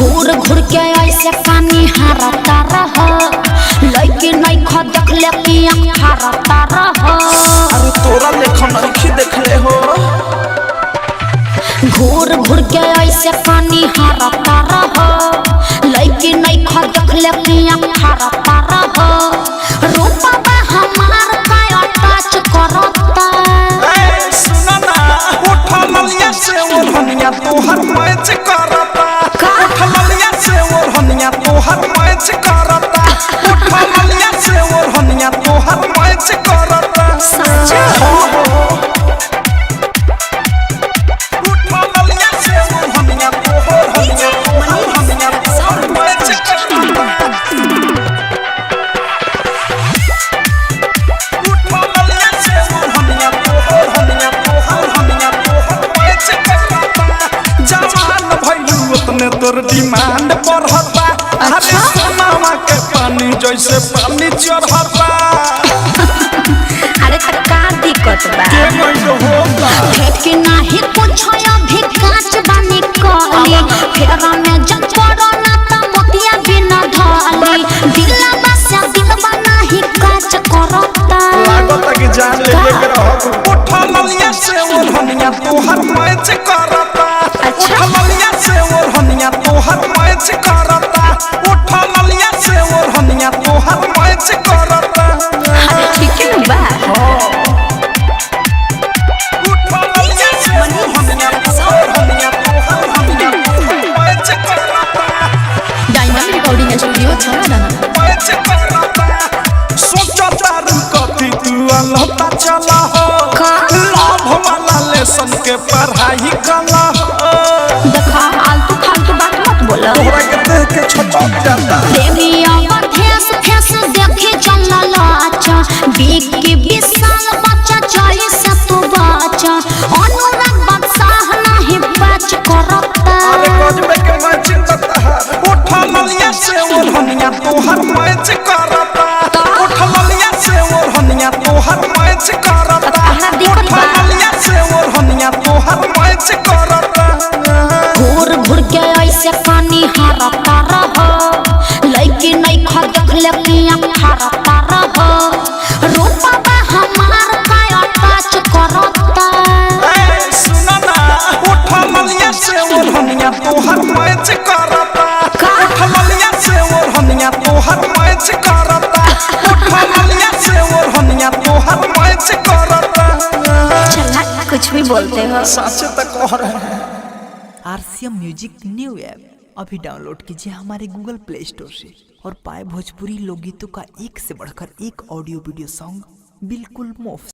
घूर घूर के ऐसे पानी हारता रह लइके नहीं ख देख ले कि आँख हारता रह। अरे तोरा लेखन नहीं देखले हो। घूर घूर के ऐसे पानी हारता रह लइके नहीं ख देख ले कि आँख हारता रह। रूपा हमार का टच करता। ए सुना ना उठा ललिया से ओढ़निया तोहर मैच करता। उठा ललिया से ओढ़निया तोहर मैच करता। उठा ललिया से ओढ़निया तोहर मैच करता। सच उठा ललिया से ओढ़निया तोहर मैच तोर डिमांड बढ़ता। अरे सोनावा के पानी जैसे पानी चढ़ता। अरे त का दिक्कत बा भेट के नाही कुछ अभी काच बानी कली फेरा में जब पड़ो ना त मोतिया बिना ढाली दिलवा से दिलवा नाही काच करता। लागत कि जान ले के रह। उठा ललिया से ओढ़निया तोहर मैच करता। उठा ललिया से ओढ़निया तोहर मैच करता। उठा ललिया से ओढ़निया तोहर मैच करता। अरे ठीक है बा उठा ललिया से ओढ़निया तोहर मैच करता। डायमंड रिकॉर्डिंग स्टूडियो छाना मैच करता। सोचता कथी तू अलहता चला हो। लाभ वाला लेसन के पढ़ाई कला हो। देखा आलतू फालतू बात मत बोला। तोहरा के देख के छटक जाता। देविया बथेस फेस देखे चलल अच्छा बीक के विशाल बच्चा चले से तो बच्चा अनुराग बादशाह नहीं बच करता। अरे गजबे के मैं चिंता है। उठा ललिया से ओढ़निया तोहर मैच करता। उठा ललिया से ओढ़निया तोहर मैच करता। उठा ललिया से ओढ़निया तोहर मैच करता। घूर घूर के ऐसे पानी हारता रह लइके नहीं ख देख ले कि आँख हारता रह। रूपा हमार का टच करता। ए सुना ना उठा ललिया से ओढ़निया तोहर मैच करता। उठा ललिया से ओढ़निया तोहर मैच करता। उठा ललिया से ओढ़निया तोहर मैच करता। चला कुछ भी बोलते हो। सच तो कह रहे हैं। RCM म्यूजिक न्यू ऐप अभी डाउनलोड कीजिए हमारे गूगल प्ले स्टोर से और पाए भोजपुरी लोकगीतों का एक से बढ़कर एक ऑडियो वीडियो सॉन्ग बिल्कुल मुफ्त।